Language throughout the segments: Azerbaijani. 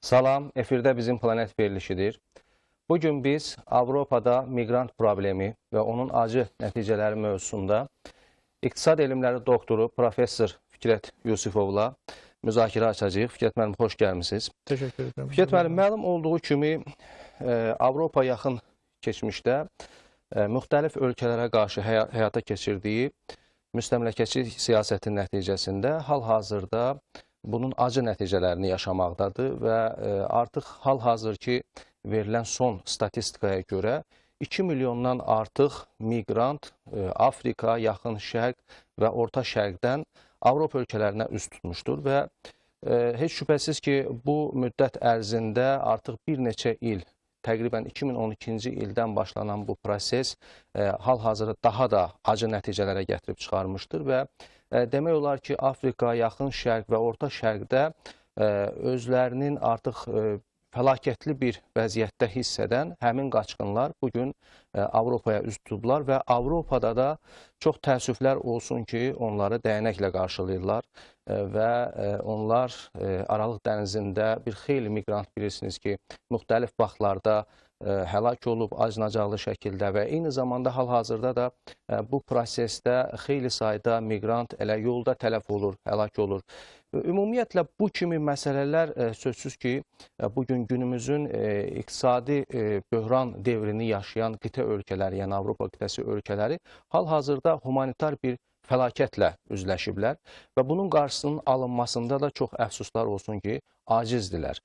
Salam, efirdə bizim planet verilişidir. Bugün biz Avropada miqrant problemi və onun acı nəticələri mövzusunda İqtisad Elmləri doktoru Professor Fikrət Yusifovla müzakirə açacağıq. Fikrət müəllim, xoş gəlmisiniz. Təşəkkür edirəm. Fikrət müəllim, məlum olduğu kimi Avropa yaxın keçmişdə müxtəlif ölkələrə qarşı həyata keçirdiyi müstəmləkəçi siyasətin nəticəsində hal-hazırda bunun acı nəticələrini yaşamaqdadır və artıq hal-hazırki verilən son statistikaya görə 2 milyondan artıq miqrant Afrika, Yaxın Şərq və Orta Şərqdən Avropa ölkələrinə üz tutmuşdur və heç şübhəsiz ki, bu müddət ərzində artıq bir neçə il, təqribən 2012-ci ildən başlanan bu proses hal-hazırda daha da acı nəticələrə gətirib çıxarmışdır və demək olar ki, Afrika, Yaxın Şərq və Orta Şərqdə özlərinin artıq fəlakətli bir vəziyyətdə hiss edən həmin qaçqınlar bugün Avropaya üz tutublar və Avropada da çox təəssüflər olsun ki, onları dəyənəklə qarşılayırlar və onlar Aralıq dənizində bir xeyli miqrant bilirsiniz ki, müxtəlif vaxtlarda həlak olub acınacaqlı şəkildə və eyni zamanda hal-hazırda da bu prosesdə xeyli sayda miqrant elə yolda tələf olur, həlak olur. Ümumiyyətlə, bu kimi məsələlər sözsüz ki, bugün günümüzün iqtisadi böhran devrini yaşayan qitə ölkələri, yəni Avropa qitəsi ölkələri hal-hazırda humanitar bir fəlakətlə üzləşiblər və bunun qarşısının alınmasında da çox əfsuslar olsun ki, acizdirlər.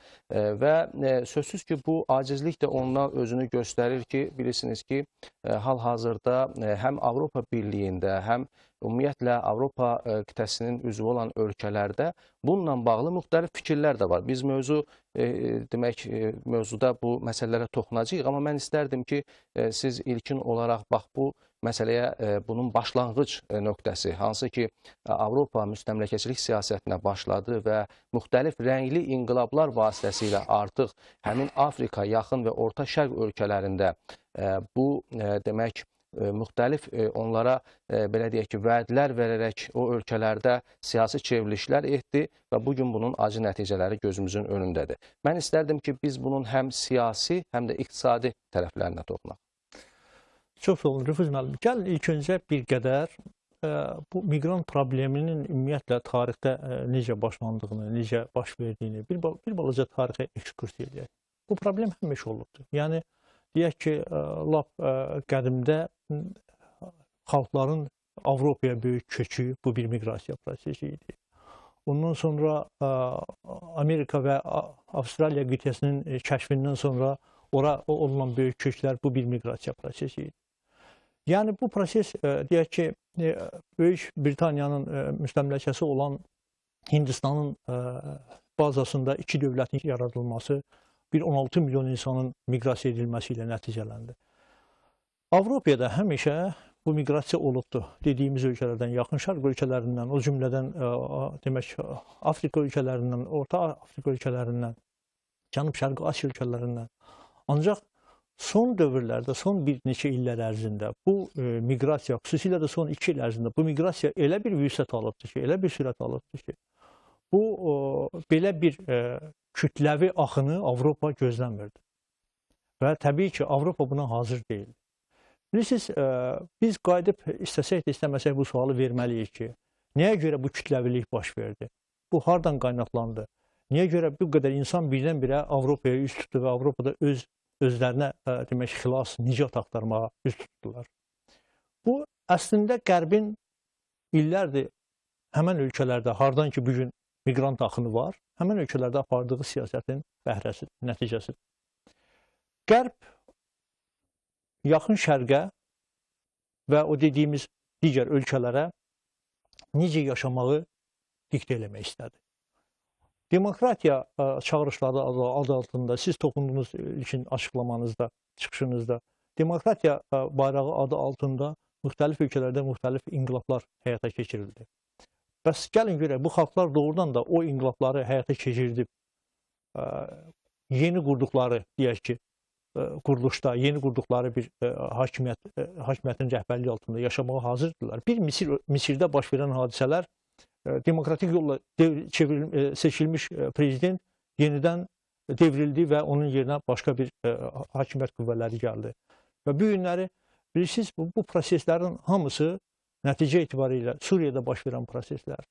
Və sözsüz ki, bu acizlik də ondan özünü göstərir ki, bilirsiniz ki, hal-hazırda həm Avropa Birliyində, həm ümumiyyətlə Avropa qitəsinin üzvü olan ölkələrdə bununla bağlı müxtəlif fikirlər də var. Biz mövzuda bu məsələlərə toxunacağıq, amma mən istərdim ki, siz ilkin olaraq bax bu məsələyə bunun başlanğıc nöqtəsi, hansı ki, Avropa müstəmləkəçilik siyasətinə başladı və müxtəlif rəngli inqilablar vasitəsilə artıq həmin Afrika, Yaxın və Orta Şərq ölkələrində bu demək, müxtəlif onlara belə deyək ki, vədlər verərək o ölkələrdə siyasi çevrilişlər etdi və bugün bunun acı nəticələri gözümüzün önündədir. Mən istərdim ki, biz bunun həm siyasi, həm də iqtisadi tərəflərinə toxunaq. Çox sağ olun, Rüfuz müəllim. Gəlin ilk öncə bir qədər bu miqrant probleminin ümumiyyətlə tarixdə necə başlandığını, necə baş verdiyini, bir balaca tarixə ekskursiya edək. Bu problem həmişə olubdur. Yəni, deyək ki, lap qədimdə xalqların Avropaya böyük köçü bu bir miqrasiya prosesi idi. Ondan sonra Amerika və Avstraliya qitəsinin kəşfindən sonra ora olunan böyük köçlər bu bir miqrasiya prosesi idi. Yəni, bu proses, deyək ki, Böyük Britaniyanın müstəmləkəsi olan Hindistanın bazasında iki dövlətin yaradılması, bir 16 milyon insanın miqrasiya edilməsi ilə nəticələndi. Avropiyada həmişə bu miqrasiya olubdur. Dediyimiz ölkələrdən, Yaxın Şərq ölkələrindən, o cümlədən demək, Afrika ölkələrindən, Orta Afrika ölkələrindən, Cənub-Şərqi Asiya ölkələrindən. Ancaq son dövrlərdə, son bir neçə illər ərzində bu miqrasiya, xüsusilə də son 2 il ərzində bu miqrasiya elə bir vüsət alıbdır ki, elə bir sürət alıbdır ki, bu belə bir kütləvi axını Avropa gözləmirdi. Və təbii ki, Avropa buna hazır deyildi. Bilirsiniz, biz qayıdıb istəsək də istəməsək bu sualı verməliyik ki, nəyə görə bu kütləvilik baş verdi? Bu hardan qaynaqlandı? Niyə görə bu qədər insan birdən-birə Avropaya üz tutdu və Avropada özlərinə demək, xilas, nicat axtarmağa üz tutdular? Bu, əslində Qərbin illərdir həmən ölkələrdə, hardan ki, bugün miqrant axını var, həmən ölkələrdə apardığı siyasətin bəhrəsi, nəticəsidir. Qərb Yaxın Şərqə və o dediyimiz digər ölkələrə necə yaşamağı diktə eləmək istədi. Demokratiya çağırışları adı altında, siz toxundunuz ilkin açıqlamanızda, çıxışınızda, demokratiya bayrağı adı altında müxtəlif ölkələrdə müxtəlif inqilablar həyata keçirildi. Bəs gəlin görək, bu xalqlar doğrudan da o inqilabları həyata keçirdib, yeni qurduqları, deyək ki, quruluşda, yeni qurduqları bir hakimiyyətin rəhbərliyi altında yaşamağa hazırdırlar. Bir Misirdə baş verən hadisələr demokratik yolla seçilmiş prezident yenidən devrildi və onun yerinə başqa bir hakimiyyət qüvvələri gəldi. Və bu günləri bilirsiniz, bu proseslərin hamısı nəticə etibarilə Suriyada baş verən proseslər,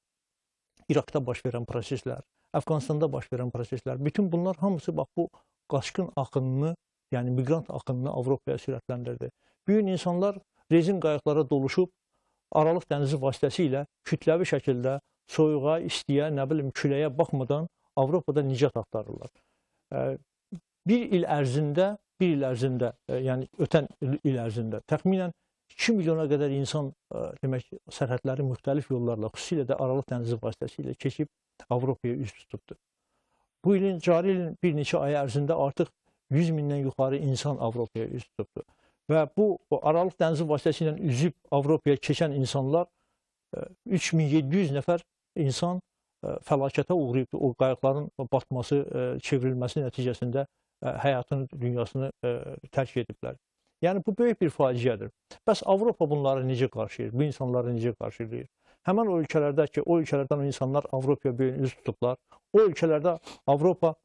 İraqda baş verən proseslər, Əfqanistanda baş verən proseslər, bütün bunlar hamısı bax bu qaçqın axınını, yəni miqrant axınını Avropaya sürətləndirdi. Bu gün insanlar rezin qayıqlara doluşub Aralıq dənizi vasitəsilə kütləvi şəkildə soyuğa, istiyə, nə bilim, küləyə baxmadan Avropada nicat axtarırlar. Bir il ərzində, yəni ötən il ərzində təxminən 2 milyona qədər insan demək sərhədləri müxtəlif yollarla, xüsusilə də Aralıq dənizi vasitəsilə keçib Avropaya üz tutubdur. Bu ilin, cari ilin bir neçə ay ərzində artıq 100 mindən yuxarı insan Avropaya üz tutubdur. Və bu Aralıq dənizi vasitəsilə üzüb Avropaya keçən insanlar 3700 nəfər insan fəlakətə uğrayıbdır. O qayıqların batması, çevrilməsi nəticəsində həyatını, dünyasını tərk ediblər. Yəni, bu böyük bir faciədir. Bəs Avropa bunları necə qarşılayır? Bu insanları necə qarşılayır? Həmən o ölkələrdə ki, o ölkələrdən o insanlar Avropaya böyük üz tutublar. O ölkələrdə Avropa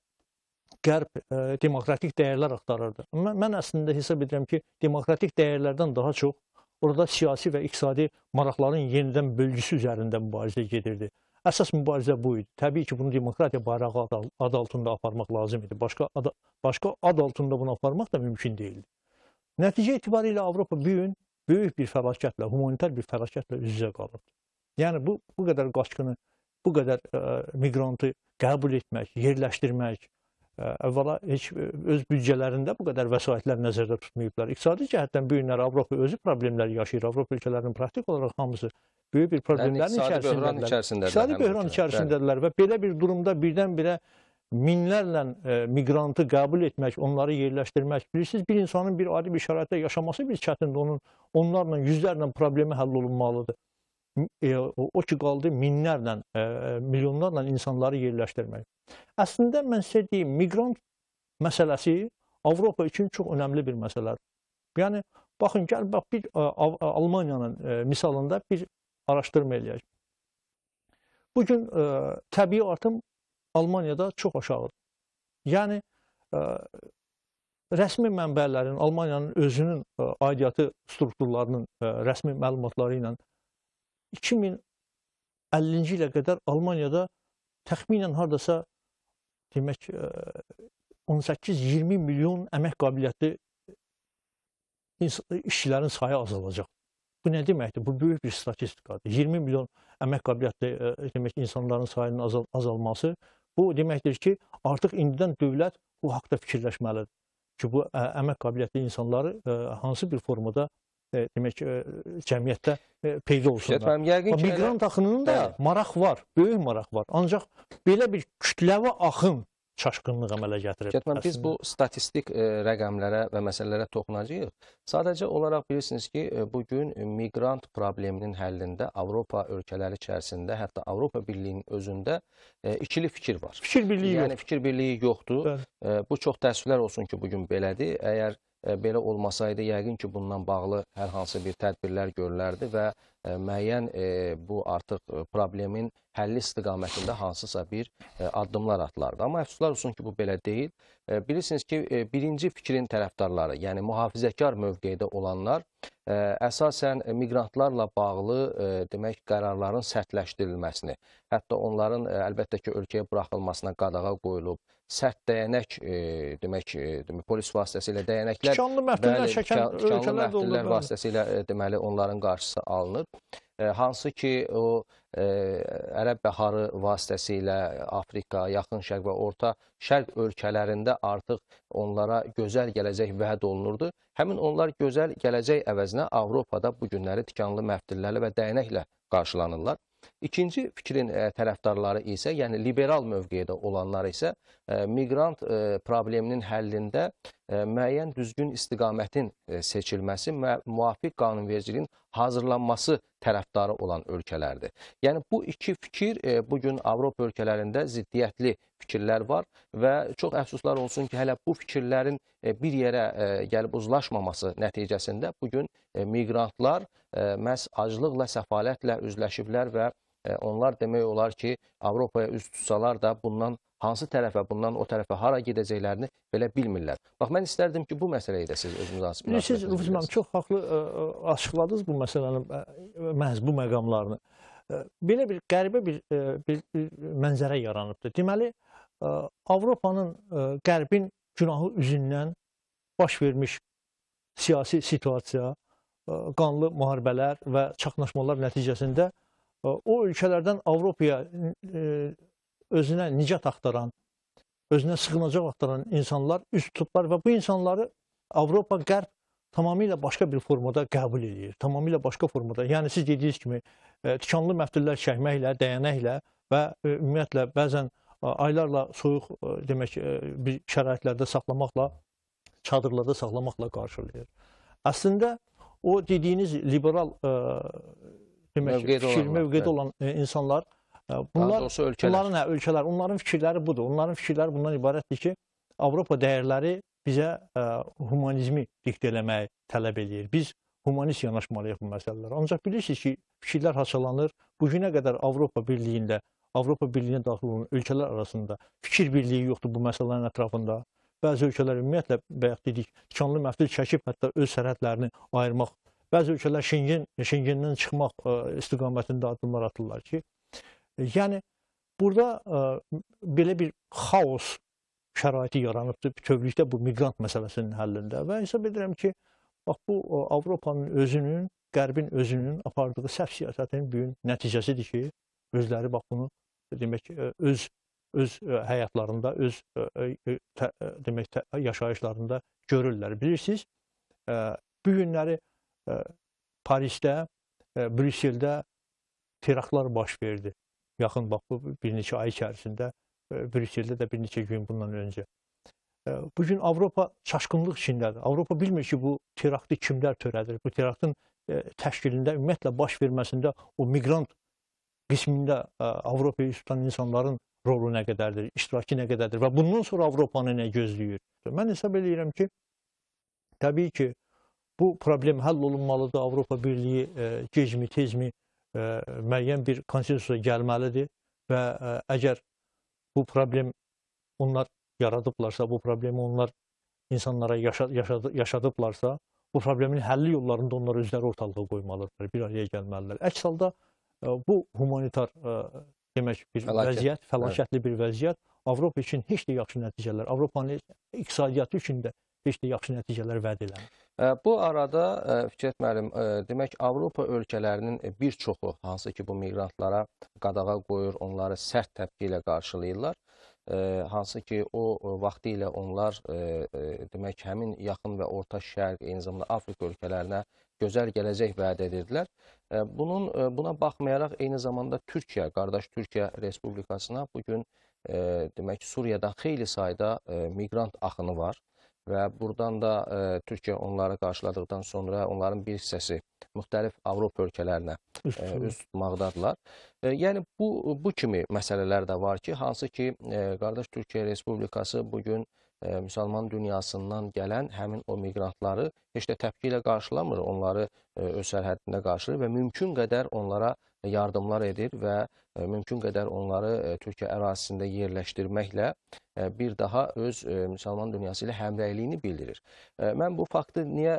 qərb demokratik dəyərlər axtarırdı. Mən əslində hesab edirəm ki, demokratik dəyərlərdən daha çox orada siyasi və iqtisadi maraqların yenidən bölgüsü üzərində mübarizə gedirdi. Əsas mübarizə bu idi. Təbii ki, bunu demokratiya bayrağı adı altında aparmaq lazım idi. Başqa ad altında bunu aparmaq da mümkün deyildi. Nəticə etibarilə Avropa bu gün böyük bir fəlakətlə, humanitar bir fəlakətlə üz-üzə qalıbdır. Yəni, bu qədər qaçqını, bu qədər miqrantı qəbul etmək, yerləşdirmək, əvvəla heç öz büdcələrində bu qədər vəsaitlər nəzərdə tutmayıblar. İqtisadi cəhətdən bu günlər Avropa özü problemlər yaşayır. Avropa ölkələrinin praktik olaraq hamısı böyük bir problemlərin içərisindədirlər. İqtisadi böhran içərisindədirlər və belə bir durumda birdən-birə minlərlə miqrantı qəbul etmək, onları yerləşdirmək. Bilirsiniz, bir insanın bir adi bir şəraitdə yaşaması bir çətindir. Onlarla, yüzlərlə problemi həll olunmalıdır. O ki, qaldı minlərlə, milyonlarla insanları yerləşdirmək. Əslində, mən sizə deyim, miqrant məsələsi Avropa üçün çox önəmli bir məsələdir. Yəni, baxın, gəl, bir Almaniyanın misalında bir araşdırma eləyək. Bugün təbii artım Almaniyada çox aşağıdır. Yəni, rəsmi mənbələrin, Almaniyanın özünün aidiyyatı strukturlarının rəsmi məlumatları ilə 2050-ci ilə qədər Almaniyada təxminən hardasa demək 18-20 milyon əmək qabiliyyətli işçilərin sayı azalacaq. Bu nə deməkdir? Bu böyük bir statistikadır. 20 milyon əmək qabiliyyətli demək insanların sayının azalması bu deməkdir ki, artıq indidən dövlət bu haqda fikirləşməlidir ki, bu əmək qabiliyyətli insanları hansı bir formada demək cəmiyyətdə peyda olsunlar. Miqrant axınının da maraq var, böyük maraq var. Ancaq belə bir kütləvi axın çaşqınlıq əmələ gətirir. Biz bu statistik rəqəmlərə və məsələlərə toxunacağıq. Sadəcə olaraq bilirsiniz ki, bugün miqrant probleminin həllində Avropa ölkələri içərisində, hətta Avropa Birliyinin özündə ikili fikir var. Fikir birliyi yox. Yəni, fikir birliyi yoxdur. Bu çox təəssüflər olsun ki, bugün belədir. Əgər belə olmasaydı, yəqin ki, bundan bağlı hər hansı bir tədbirlər görülərdi və müəyyən bu artıq problemin həlli istiqamətində hansısa bir addımlar atılardı. Amma əfsuslar olsun ki, bu belə deyil. Bilirsiniz ki, birinci fikrin tərəfdarları, yəni mühafizəkar mövqedə olanlar əsasən miqrantlarla bağlı demək qərarların sərtləşdirilməsini, hətta onların əlbəttə ki, ölkəyə buraxılmasına qadağa qoyulub, sərt dəyənək demək polis vasitəsilə dəyənəklər, tikanlı məftillər vasitəsilə deməli onların qarşısı alınır. Hansı ki, o Ərəb bəharı vasitəsilə Afrika, Yaxın Şərq və Orta Şərq ölkələrində artıq onlara gözəl gələcək vəd olunurdu. Həmin onlar gözəl gələcək əvəzinə Avropada bu günləri tikanlı məftillərlə və dəyənəklə qarşılanırlar. İkinci fikrin tərəfdarları isə, yəni liberal mövqedə olanlar isə miqrant probleminin həllində müəyyən düzgün istiqamətin seçilməsi və müvafiq qanunvericiliyin hazırlanması tərəfdarı olan ölkələrdir. Yəni, bu iki fikir bugün Avropa ölkələrində ziddiyyətli fikirlər var və çox əfsuslar olsun ki, hələ bu fikirlərin bir yerə gəlib uzlaşmaması nəticəsində bugün miqrantlar məhz aclıqla, səfalətlə üzləşiblər və onlar demək olar ki, Avropaya üz tutsalar da bundan hansı tərəfə, bundan o tərəfə hara gedəcəklərini belə bilmirlər. Bax, mən istərdim ki, bu məsələyi də siz öz Bilirsiniz, Rufus müəllim, çox haqlı açıqladınız bu məsələnin məhz bu məqamlarını. Belə bir qəribə bir mənzərə yaranıbdır. Deməli, Avropanın, Qərbin günahı üzündən baş vermiş siyasi situasiya, qanlı müharibələr və çaxnaşmalar nəticəsində o ölkələrdən Avropaya özünə nicat axtaran, özünə sığınacaq axtaran insanlar üz tutublar və bu insanları Avropa, Qərb tamamilə başqa bir formada qəbul edir. Tamamilə başqa formada. Yəni siz dediyiniz kimi tikanlı məftillər çəkməklə, dəyənəklə və ümumiyyətlə bəzən aylarla soyuq demək bir şəraitlərdə saxlamaqla, çadırlarda saxlamaqla qarşılayır. Əslində o dediyiniz liberal demək mövqedə olan insanlar bunların ölkələr, onların fikirləri budur. Onların fikirləri bundan ibarətdir ki, Avropa dəyərləri bizə humanizmi diktə eləməyi tələb edir. Biz humanist yanaşmalıyıq bu məsələlərə. Ancaq bilirsiniz ki, fikirlər haçalanır. Bugünə qədər Avropa Birliyində, Avropa Birliyinə daxil olan ölkələr arasında fikir birliyi yoxdur bu məsələlərin ətrafında. Bəzi ölkələr ümumiyyətlə, bayaq dedik, tikanlı məftil çəkib hətta öz sərhədlərini ayırmaq. Bəzi ölkələr Şengendən çıxmaq istiqamətində addımlar atırlar ki, yəni burada belə bir xaos şəraiti yaranıbdır bütövlükdə bu miqrant məsələsinin həllində və hesab edirəm ki, bax bu Avropanın özünün, Qərbin özünün apardığı səhv siyasətinin böyük nəticəsidir ki, özləri bax bunu demək öz həyatlarında, öz demək yaşayışlarında görürlər. Bilirsiniz, bu günləri Parisdə, Brüsseldə teraktlar baş verdi. Yaxın bax bu bir neçə ay içərisində Brüsseldə də bir neçə gün bundan öncə. Bugün Avropa çaşqınlıq içindədir. Avropa bilmir ki, bu teraktı kimlər törədir. Bu teraktın təşkilində, ümumiyyətlə baş verməsində o miqrant qismində Avropayı tutan insanların rolu nə qədərdir, iştirakı nə qədərdir və bundan sonra Avropanı nə gözləyir? Mən hesab edirəm ki, təbii ki, bu problem həll olunmalıdır. Avropa Birliyi gecmi, tezmi müəyyən bir konsensusa gəlməlidir və əgər bu problem onlar yaradıblarsa, bu problemi onlar insanlara yaşadıblarsa, bu problemin həlli yollarında onlar özləri ortalığa qoymalıdırlar, bir araya gəlməlidirlər. Əks halda bu humanitar demək bir vəziyyət, fəlakətli bir vəziyyət Avropa üçün heç də yaxşı nəticələr, Avropanın iqtisadiyyatı üçün də heç də yaxşı nəticələr vəd eləmir. Bu arada Fikrət müəllim, demək Avropa ölkələrinin bir çoxu, hansı ki bu miqrantlara qadağa qoyur, onları sərt təpki ilə qarşılayırlar. Hansı ki o vaxtı ilə onlar demək həmin yaxın və orta şərq, eyni zamanda Afrika ölkələrinə gözəl gələcək vəd edirdilər. Buna baxmayaraq eyni zamanda Türkiyə, qardaş Türkiyə Respublikasına bugün demək Suriyadan xeyli sayda miqrant axını var. Və buradan da Türkiyə onları qarşıladıqdan sonra onların bir hissəsi müxtəlif Avropa ölkələrinə üz tutmaqdadırlar. Yəni bu kimi məsələlər də var ki, hansı ki qardaş Türkiyə Respublikası bugün müsəlman dünyasından gələn həmin o miqrantları heç də təpki ilə qarşılamır, onları öz sərhədində qarşılayır və mümkün qədər onlara yardımlar edir və mümkün qədər onları Türkiyə ərazisində yerləşdirməklə bir daha öz müsəlman dünyası ilə həmrəyliyini bildirir. Mən bu faktı niyə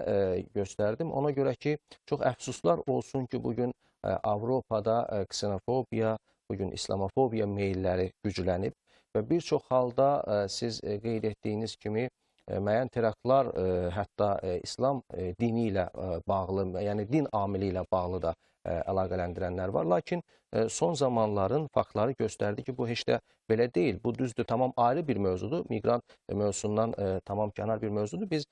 göstərdim? Ona görə ki, çox əfsuslar olsun ki, bugün Avropada ksenofobiya, bugün islamofobiya meyilləri güclənib və bir çox halda siz qeyd etdiyiniz kimi müəyyən teraktlar hətta İslam dini ilə bağlı, yəni din amili ilə bağlı da əlaqələndirənlər var. Lakin son zamanların faktları göstərdi ki, bu heç də belə deyil. Bu düzdür, tamam ayrı bir mövzudur. Miqrant mövzusundan tamam kənar bir mövzudur. Biz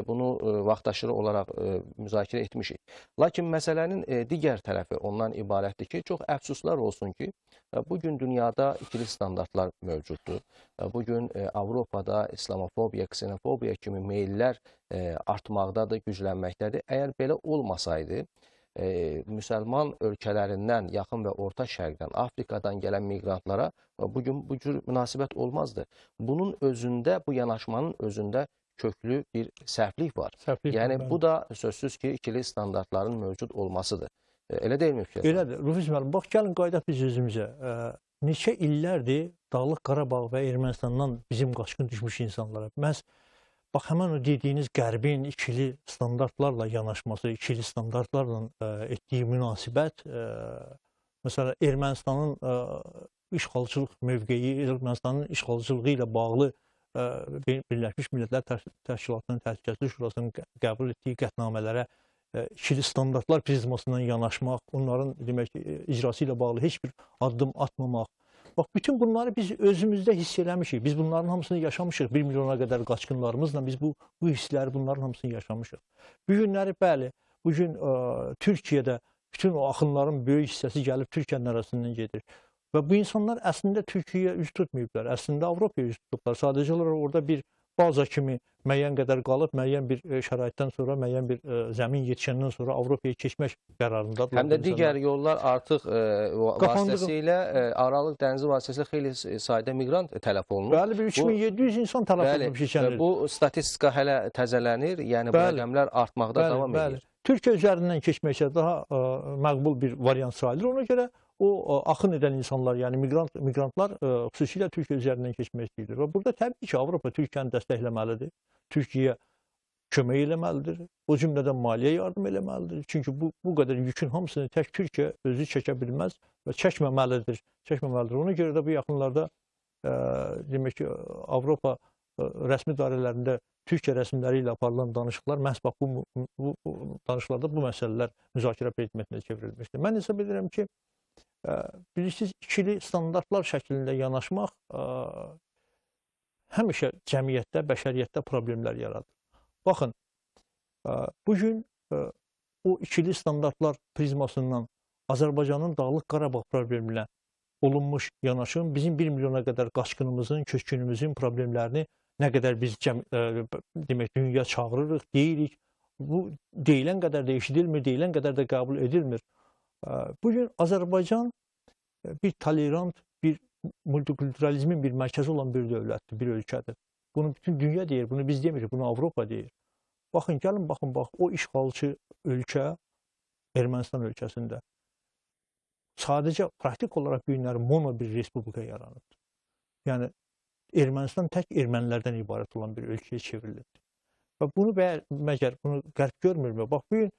bunu vaxtaşırı olaraq müzakirə etmişik. Lakin məsələnin digər tərəfi ondan ibarətdir ki, çox əfsuslar olsun ki, bugün dünyada ikili standartlar mövcuddur. Bugün Avropada islamofobiya, ksenofobiya kimi meyillər artmaqdadır, güclənməkdədir. Əgər belə olmasaydı, müsəlman ölkələrindən, yaxın və orta şərqdən, Afrikadan gələn miqrantlara bugün bu cür münasibət olmazdı. Bunun özündə, bu yanaşmanın özündə köklü bir səhvlik var. Yəni bu da sözsüz ki, ikili standartların mövcud olmasıdır. Elə deyilmi Fikrət? Elədir. Rufus müəllim, bax gəlin qayıdaq biz özümüzə. Neçə illərdir Dağlıq Qarabağ və Ermənistandan bizim qaçqın düşmüş insanlara. Məhz bax, həmin o dediyiniz Qərbin ikili standartlarla yanaşması, ikili standartlarla etdiyi münasibət, məsələn, Ermənistanın işğalçılıq mövqeyi, Ermənistanın işğalçılığı ilə bağlı Birləşmiş Millətlər Təşkilatının Təhlükəsizlik Şurasının qəbul etdiyi qətnamələrə ikili standartlar prizmasından yanaşmaq, onların demək icrası ilə bağlı heç bir addım atmamaq. Bax, bütün bunları biz özümüzdə hiss eləmişik. Biz bunların hamısını yaşamışıq. 1 milyona qədər qaçqınlarımızla biz bu hissləri, bunların hamısını yaşamışıq. Bu günləri, bəli, bugün Türkiyədə bütün o axınların böyük hissəsi gəlib Türkiyənin arasından gedir. Və bu insanlar əslində Türkiyəyə üz tutmayıblar. Əslində Avropaya üz tutublar. Sadəcə olaraq orada bir baza kimi müəyyən qədər qalıb, müəyyən bir şəraitdən sonra, müəyyən bir zəmin yetişəndən sonra Avropaya keçmək qərarındadır. Həm də digər yollar artıq vasitəsilə, Aralıq dənizi vasitəsilə xeyli sayda miqrant tələf olunur. Bəli, bir 3700 insan tələf olunub keçən il. Bu statistika hələ təzələnir, yəni bu rəqəmlər artmaqda davam edir. Türkiyə üzərindən keçməksə daha məqbul bir variant sayılır. Ona görə o axın edən insanlar, yəni miqrantlar xüsusilə Türkiyə üzərindən keçmək istəyirlər. Və burada təbii ki, Avropa Türkiyəni dəstəkləməlidir. Türkiyəyə kömək eləməlidir. O cümlədən maliyyə yardım eləməlidir. Çünki bu qədər yükün hamısını tək Türkiyə özü çəkə bilməz və çəkməməlidir. Ona görə də bu yaxınlarda demək ki, Avropa rəsmi dairələrində Türkiyə rəsmiləri ilə aparılan danışıqlar məhz bax bu danışıqlarda bu məsələlər müzakirə predmetinə çevrilmişdir. Mən hesab edirəm ki, bilirsiniz, ikili standartlar şəklində yanaşmaq həmişə cəmiyyətdə, bəşəriyyətdə problemlər yaradır. Baxın, bugün o ikili standartlar prizmasından Azərbaycanın Dağlıq Qarabağ probleminə olunmuş yanaşım bizim 1 milyona qədər qaçqınımızın, köçkünümüzün problemlərini nə qədər biz demək, dünya çağırırıq, deyirik. Bu deyilən qədər də eşidilmir, deyilən qədər də qəbul edilmir. Bugün Azərbaycan bir tolerant, bir multikulturalizmin bir mərkəzi olan bir dövlətdir, bir ölkədir. Bunu bütün dünya deyir, bunu biz demirik, bunu Avropa deyir. Baxın, gəlin, baxın, o işğalçı ölkə Ermənistan ölkəsində sadəcə praktik olaraq bu günləri mono bir respublika yaranıb. Yəni, Ermənistan tək ermənilərdən ibarət olan bir ölkəyə çevrilib. Və bunu məgər bunu qərb görmürmü? Bax, bu gün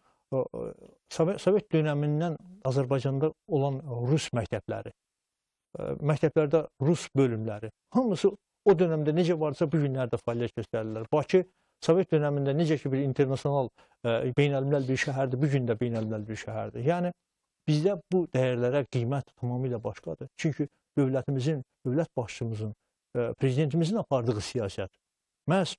Sovet dönəmindən Azərbaycanda olan Rus məktəbləri, məktəblərdə Rus bölümləri, hamısı o dönəmdə necə varsa bu günlərdə fəaliyyət göstərirlər. Bakı Sovet dönəmində necə ki bir internasional, beynəlmiləl bir şəhərdir, bu gün də beynəlmiləl bir şəhərdir. Yəni, bizdə bu dəyərlərə qiymət tamamilə başqadır. Çünki dövlətimizin, dövlət başçımızın, prezidentimizin apardığı siyasət məhz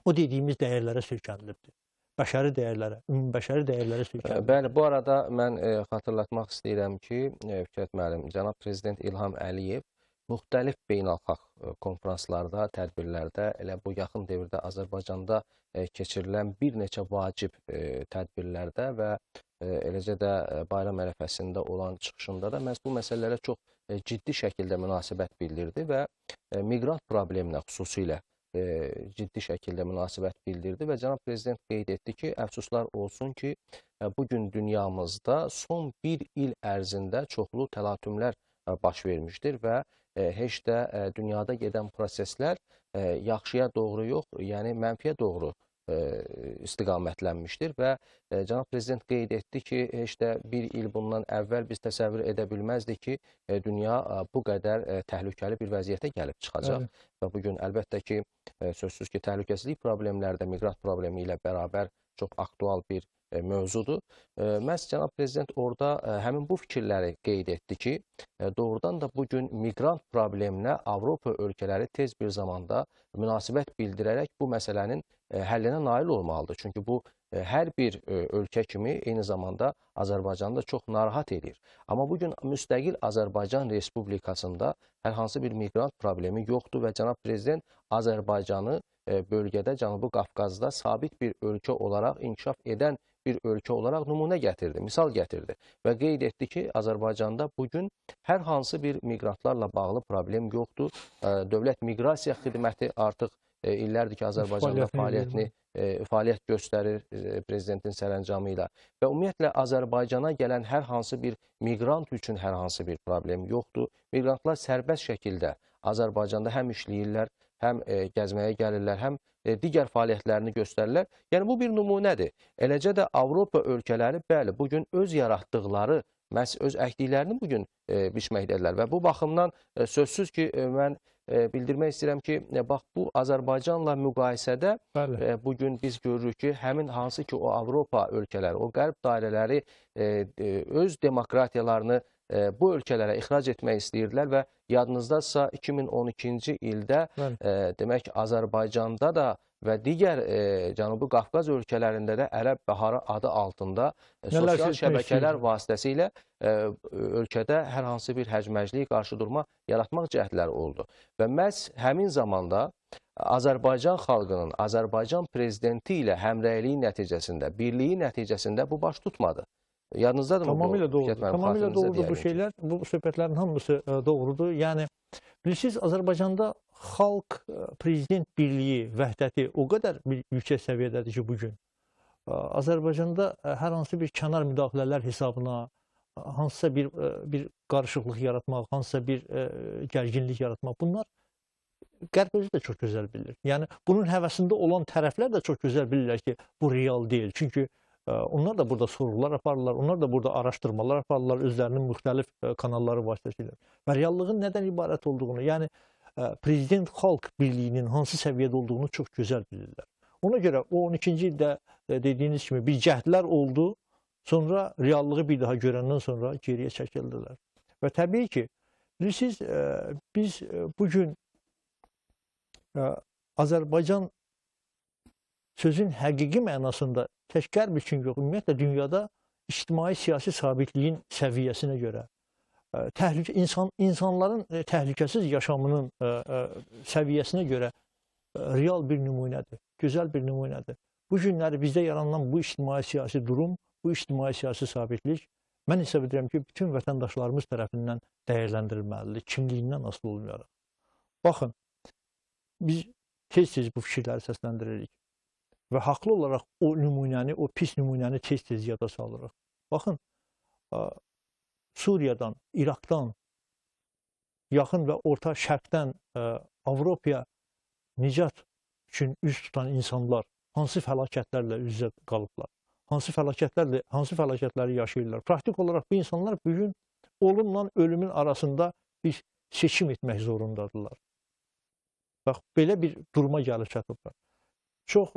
o dediyimiz dəyərlərə söykənilibdir. Bəşəri dəyərlərə, ümumbəşəri dəyərlərə söykənilibdir. Bəli, bu arada mən xatırlatmaq istəyirəm ki, Fikrət müəllim, cənab prezident İlham Əliyev müxtəlif beynəlxalq konferanslarda, tədbirlərdə, elə bu yaxın dövrdə Azərbaycanda keçirilən bir neçə vacib tədbirlərdə və eləcə də bayram ərəfəsində olan çıxışında da məhz bu məsələlərə çox ciddi şəkildə münasibət bildirdi və miqrant probleminə xüsusilə ciddi şəkildə münasibət bildirdi və cənab prezident qeyd etdi ki, əfsuslar olsun ki, bugün dünyamızda son bir il ərzində çoxlu təlatümlər baş vermişdir və heç də dünyada gedən proseslər yaxşıya doğru yox, yəni mənfiyə doğru istiqamətlənmişdir və cənab prezident qeyd etdi ki, heç də bir il bundan əvvəl biz təsəvvür edə bilməzdik ki, dünya bu qədər təhlükəli bir vəziyyətə gəlib çıxacaq. Və bugün əlbəttə ki, sözsüz ki, təhlükəsizlik problemləri də miqrant problemi ilə bərabər çox aktual bir mövzudur. Məhz cənab prezident orada həmin bu fikirləri qeyd etdi ki, doğrudan da bugün miqrant probleminə Avropa ölkələri tez bir zamanda münasibət bildirərək bu məsələnin həllinə nail olmalıdır. Çünki bu hər bir ölkə kimi eyni zamanda Azərbaycanı da çox narahat edir. Amma bugün müstəqil Azərbaycan Respublikasında hər hansı bir miqrant problemi yoxdur və cənab prezident Azərbaycanı bölgədə Cənubi Qafqazda sabit bir ölkə olaraq inkişaf edən bir ölkə olaraq nümunə gətirdi, misal gətirdi və qeyd etdi ki, Azərbaycanda bugün hər hansı bir miqrantlarla bağlı problem yoxdur. Dövlət Miqrasiya Xidməti artıq illərdir ki, Azərbaycanda fəaliyyətini fəaliyyət göstərir prezidentin sərəncamı ilə və ümumiyyətlə Azərbaycana gələn hər hansı bir miqrant üçün hər hansı bir problem yoxdur. Miqrantlar sərbəst şəkildə Azərbaycanda həm işləyirlər, həm gəzməyə gəlirlər, həm digər fəaliyyətlərini göstərirlər. Yəni bu bir nümunədir. Eləcə də Avropa ölkələri bəli, bugün öz yaratdıqları məhz öz əkdiklərini bugün biçməkdədirlər və bu baxımdan sözsüz ki, mən bildirmək istəyirəm ki, bax bu Azərbaycanla müqayisədə bugün biz görürük ki, həmin hansı ki o Avropa ölkələri, o qərb dairələri öz demokratiyalarını bu ölkələrə ixrac etmək istəyirdilər və yadınızdadsa 2012-ci ildə demək Azərbaycanda da və digər Cənubi Qafqaz ölkələrində də Ərəb Baharı adı altında sosial şəbəkələr vasitəsilə ölkədə hər hansı bir hərcmərcliyə qarşı durma yaratmaq cəhdləri oldu. Və məhz həmin zamanda Azərbaycan xalqının, Azərbaycan prezidenti ilə həmrəyliyi nəticəsində, birliyi nəticəsində bu baş tutmadı. Yadınızdadır mı? Tamamilə doğrudur. Tamamilə doğrudur bu şeylər. Bu söhbətlərin hamısı doğrudur. Yəni, bilirsiniz, Azərbaycanda xalq, prezident birliyi, vəhdəti o qədər yüksək səviyyədədir ki, bugün. Azərbaycanda hər hansı bir kənar müdaxilələr hesabına, hansısa bir qarışıqlıq yaratmaq, hansısa bir gərginlik yaratmaq, bunlar Qərb özü də çox gözəl bilir. Yəni, bunun həvəsində olan tərəflər də çox gözəl bilirlər ki, bu real deyil. Çünki onlar da burada sorğular aparırlar, onlar da burada araşdırmalar aparırlar özlərinin müxtəlif kanalları vasitəsilə. Və reallığın nədən ibarət olduğunu, yəni prezident xalq birliyinin hansı səviyyədə olduğunu çox gözəl bilirlər. Ona görə o 12-ci ildə dediyiniz kimi bir cəhdlər oldu, sonra reallığı bir daha görəndən sonra geriyə çəkildilər. Və təbii ki, bilirsiniz, biz bugün Azərbaycan sözün həqiqi mənasında tək Qərb üçün yox, ümumiyyətlə dünyada ictimai-siyasi sabitliyin səviyyəsinə görə, insanların təhlükəsiz yaşamının səviyyəsinə görə real bir nümunədir, gözəl bir nümunədir. Bu günləri bizdə yaranan bu ictimai-siyasi durum, bu ictimai-siyasi sabitlik, mən hesab edirəm ki, bütün vətəndaşlarımız tərəfindən dəyərləndirilməlidir, kimliyindən asılı olmayaraq. Baxın, biz tez-tez bu fikirləri səsləndiririk. Və haqlı olaraq o nümunəni, o pis nümunəni tez-tez yada salırıq. Baxın, Suriyadan, İraqdan, yaxın və orta şərqdən Avropaya nicat üçün üz tutan insanlar hansı fəlakətlərlə üz-üzə qalıblar, hansı fəlakətləri yaşayırlar. Praktik olaraq bu insanlar bugün olumla ölümün arasında bir seçim etmək zorundadırlar. Bax, belə bir duruma gəlib çatıblar. Çox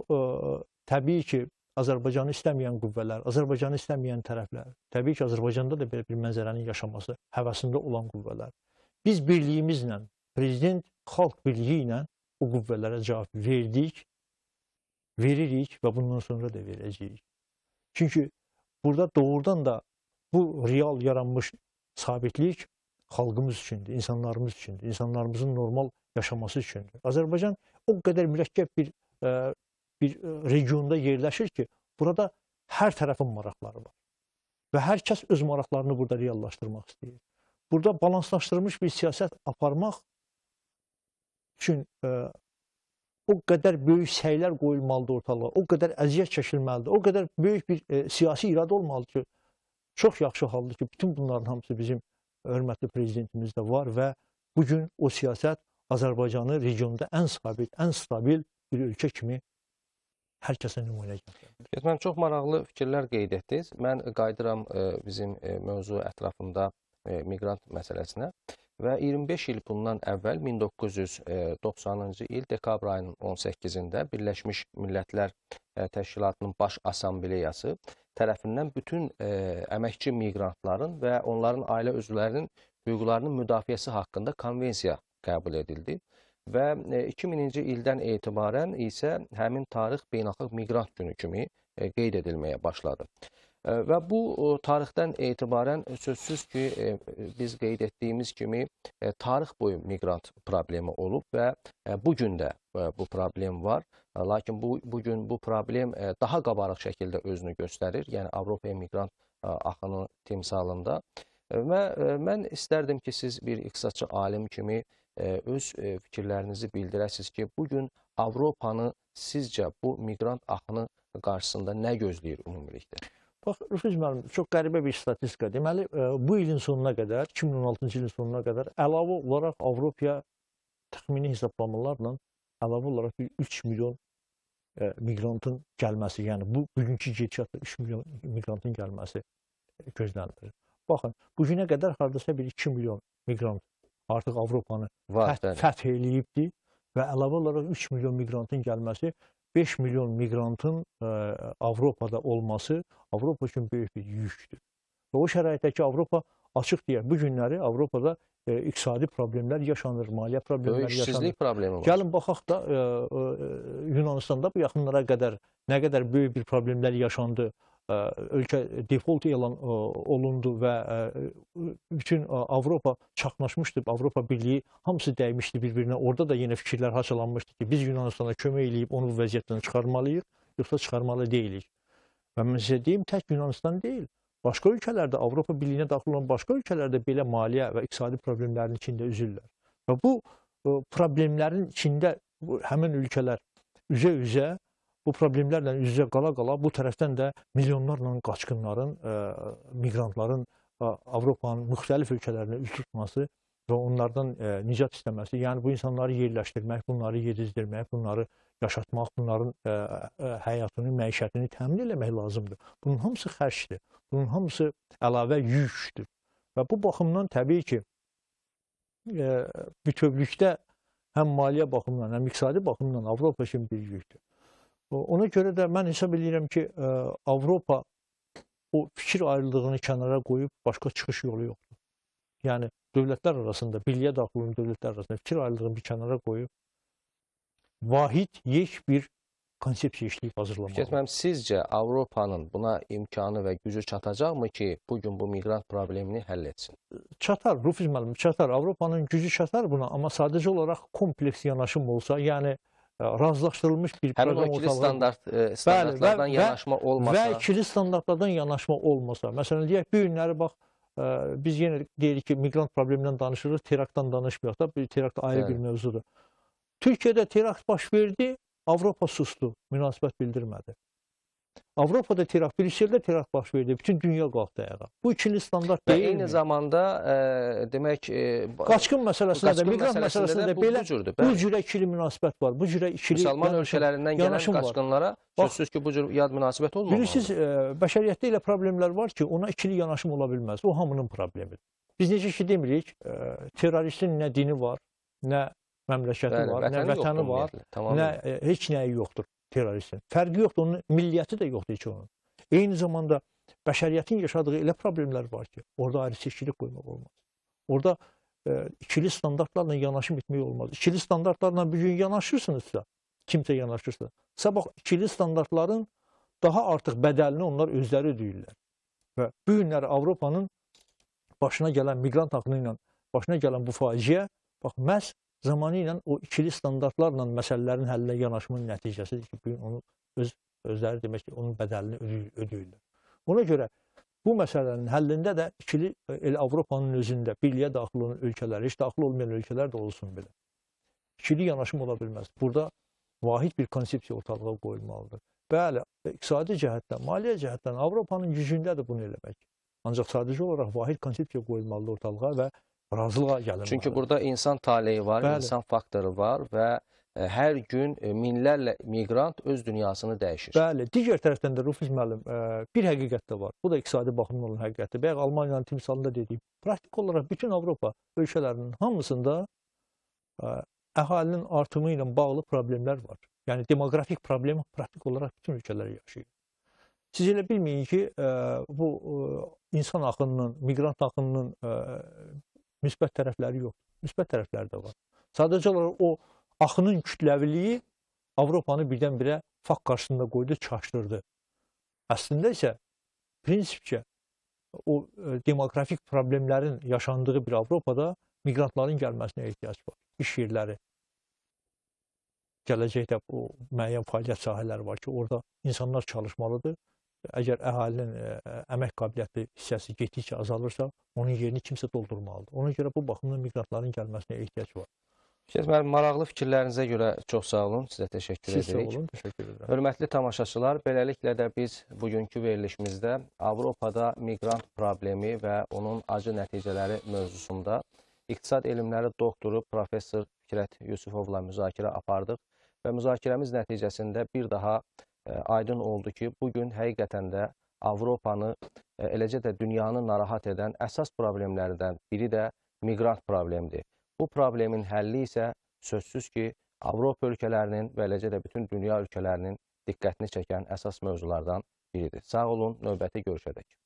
təbii ki, Azərbaycanı istəməyən qüvvələr, Azərbaycanı istəməyən tərəflər, təbii ki, Azərbaycanda da belə bir mənzərənin yaşaması həvəsində olan qüvvələr. Biz birliyimizlə, prezident xalq birliyi ilə o qüvvələrə cavab verdik, veririk və bundan sonra da verəcəyik. Çünki burada doğrudan da bu real yaranmış sabitlik xalqımız üçündür, insanlarımız üçündür, insanlarımızın normal yaşaması üçündür. Azərbaycan o qədər mürəkkəb bir regionda yerləşir ki, burada hər tərəfin maraqları var. Və hər kəs öz maraqlarını burada reallaşdırmaq istəyir. Burada balanslaşdırılmış bir siyasət aparmaq üçün o qədər böyük səylər qoyulmalıdır ortalığa, o qədər əziyyət çəkilməlidir, o qədər böyük bir siyasi iradə olmalıdır ki, çox yaxşı haldır ki, bütün bunların hamısı bizim hörmətli prezidentimizdə var və bugün o siyasət Azərbaycanı regionda ən sabit, ən stabil bir ölkə kimi hər kəsə nümunə gətirir. Mən çox maraqlı fikirlər qeyd etdiniz. Mən qayıdıram bizim mövzu ətrafında miqrant məsələsinə və 25 il bundan əvvəl 1990-cı il dekabr ayının 18-də Birləşmiş Millətlər Təşkilatının Baş Assambleyası tərəfindən bütün əməkçi miqrantların və onların ailə üzvlərinin hüquqlarının müdafiəsi haqqında konvensiya qəbul edildi. Və 2000-ci ildən etibarən isə həmin tarix beynəlxalq miqrant günü kimi qeyd edilməyə başladı. Və bu tarixdən etibarən sözsüz ki, biz qeyd etdiyimiz kimi tarix boyu miqrant problemi olub və bugün də bu problem var. Lakin bugün bu problem daha qabarıq şəkildə özünü göstərir, yəni Avropaya miqrant axını timsalında. Və mən istərdim ki, siz bir iqtisadçı alim kimi öz fikirlərinizi bildirəsiniz ki, bugün Avropanı sizcə bu miqrant axını qarşısında nə gözləyir ümumilikdə? Bax, Rüfuz müəllim, çox qəribə bir statistika. Deməli, bu ilin sonuna qədər, 2016-cı ilin sonuna qədər əlavə olaraq Avropaya təxmini hesablamalarla əlavə olaraq bir 3 milyon miqrantın gəlməsi, yəni bugünkü gedişatda 3 milyon miqrantın gəlməsi gözlənilir. Baxın, bu günə qədər hardasa bir 2 milyon miqrant artıq Avropanı fəth eləyibdir və əlavə olaraq 3 milyon miqrantın gəlməsi, 5 milyon miqrantın Avropada olması Avropa üçün böyük bir yükdür. Və o şəraitdə ki, Avropa açıq deyək, bu günləri Avropada iqtisadi problemlər yaşanır, maliyyə problemləri yaşanır. Böyük işsizlik problemi var. Gəlin baxaq da Yunanistanda bu yaxınlara qədər nə qədər böyük bir problemlər yaşandı. Ölkə default elan olundu və bütün Avropa çaxnaşmışdı, Avropa Birliyi hamısı dəymişdi bir-birinə. Orada da yenə fikirlər haçalanmışdı ki, biz Yunanistana kömək eləyib onu bu vəziyyətdən çıxarmalıyıq, yoxsa çıxarmalı deyilik. Və mən sizə deyim, tək Yunanistan deyil. Başqa ölkələrdə, Avropa Birliyinə daxil olan başqa ölkələrdə belə maliyyə və iqtisadi problemlərin içində üzürlər. Və bu problemlərin içində həmin ölkələr üzə-üzə bu problemlərlə üz-üzə qala-qala bu tərəfdən də milyonlarla qaçqınların, miqrantların Avropanın müxtəlif ölkələrinə üz tutması və onlardan nicat istəməsi, yəni bu insanları yerləşdirmək, bunları yedizdirmək, bunları yaşatmaq, bunların həyatını, məişətini təmin eləmək lazımdır. Bunun hamısı xərcdir, bunun hamısı əlavə yükdür. Və bu baxımdan təbii ki, bütövlükdə həm maliyyə baxımından, həm iqtisadi baxımdan Avropa üçün bir yükdür. Ona görə də mən hesab edirəm ki, Avropa o fikir ayrılığını kənara qoyub başqa çıxış yolu yoxdur. Yəni, dövlətlər arasında, birliyə daxil olan dövlətlər arasında fikir ayrılığını bir kənara qoyub vahid, yek bir konsepsiya işləyib hazırlamalıdır. Sizcə Avropanın buna imkanı və gücü çatacaqmı ki, bugün bu miqrant problemini həll etsin? Çatar, Rüfuz müəllim, çatar. Avropanın gücü çatar buna, amma sadəcə olaraq kompleks yanaşım olsa, yəni razılaşdırılmış bir proqram olsa. Həmin o ikili standartlardan yanaşma olmasa. Və ikili standartlardan yanaşma olmasa. Məsələn, deyək, bu günləri bax, biz yenə deyirik ki, miqrant problemindən danışırıq, teraktdan danışmıyıq da, terakt ayrı bir mövzudur. Türkiyədə terakt baş verdi, Avropa sustu, münasibət bildirmədi. Avropada terakt, Brüsseldə terakt baş verdi, bütün dünya qalxdı ayağa. Bu ikili standart deyilmi? Və eyni zamanda, demək, qaçqın məsələsində də, miqrant məsələsində də belə bu cürə ikili münasibət var. Bu cürə ikili Müsəlman ölkələrindən gələn qaçqınlara sözsüz ki, bu cür yad münasibət olmamalıdır. Bilirsiniz, bəşəriyyətdə elə problemlər var ki, ona ikili yanaşım ola bilməz. O hamının problemidir. Biz necə ki demirik, terroristin nə dini var, nə məmləkəti var, nə vətəni var, nə heç nəyi yoxdur terroristin. Fərqi yoxdur, onun milliyyəti də yoxdur heç onun. Eyni zamanda bəşəriyyətin yaşadığı elə problemlər var ki, orada ayrı seçkilik qoymaq olmaz. Orada ikili standartlarla yanaşım etmək olmaz. İkili standartlarla bir gün yanaşırsınızsa, kimsə yanaşırsa, sabah ikili standartların daha artıq bədəlini onlar özləri ödəyirlər. Və bu günləri Avropanın başına gələn miqrant axını ilə başına gələn bu faciə, bax, məhz zamanı ilə o ikili standartlarla məsələlərin həllinə yanaşmanın nəticəsidir ki, bugün onu özləri demək ki, onun bədəlini ödəyirlər. Ona görə bu məsələnin həllində də ikili Avropanın özündə birliyə daxil olan ölkələr, heç daxil olmayan ölkələr də olsun belə. İkili yanaşım ola bilməz. Burada vahid bir konsepsiya ortalığa qoyulmalıdır. Bəli, iqtisadi cəhətdən, maliyyə cəhətdən Avropanın gücündədir bunu eləmək. Ancaq sadəcə olaraq vahid konsepsiya qoyulmalıdır ortalığa və razılığa gəlinməlidir. Çünki burada insan taleyi var, insan faktoru var və hər gün minlərlə miqrant öz dünyasını dəyişir. Bəli, digər tərəfdən də Rüfuz müəllim, bir həqiqət də var. Bu da iqtisadi baxımdan olan həqiqətdir. Bayaq Almaniyanın timsalında dediyim, praktik olaraq bütün Avropa ölkələrinin hamısında əhalinin artımı ilə bağlı problemlər var. Yəni demoqrafik problem praktik olaraq bütün ölkələr yaşayır. Siz elə bilməyin ki, bu insan axınının, miqrant axınının müsbət tərəfləri yoxdur. Müsbət tərəfləri də var. Sadəcə olaraq o axının kütləviliyi Avropanı birdən-birə fakt qarşısında qoydu, çaşdırdı. Əslində isə prinsipcə o demoqrafik problemlərin yaşandığı bir Avropada miqrantların gəlməsinə ehtiyac var. İş yerləri, gələcəkdə o müəyyən fəaliyyət sahələri var ki, orada insanlar çalışmalıdır. Əgər əhalinin əmək qabiliyyətli hissəsi getdikcə azalırsa, onun yerini kimsə doldurmalıdır. Ona görə bu baxımdan miqrantların gəlməsinə ehtiyac var. Şəhid müəllim, maraqlı fikirlərinizə görə çox sağ olun. Sizə təşəkkür Siz sağ edirik. olun, təşəkkür edirəm. Hörmətli tamaşaçılar, beləliklə də biz bugünkü verilişimizdə Avropada miqrant problemi və onun acı nəticələri mövzusunda İqtisad Elmləri doktoru professor Fikrət Yusifovla müzakirə apardıq və müzakirəmiz nəticəsində bir daha aydın oldu ki, bugün həqiqətən də Avropanı, eləcə də dünyanı narahat edən əsas problemlərdən biri də miqrant problemidir. Bu problemin həlli isə sözsüz ki, Avropa ölkələrinin və eləcə də bütün dünya ölkələrinin diqqətini çəkən əsas mövzulardan biridir. Sağ olun, növbəti görüşədək.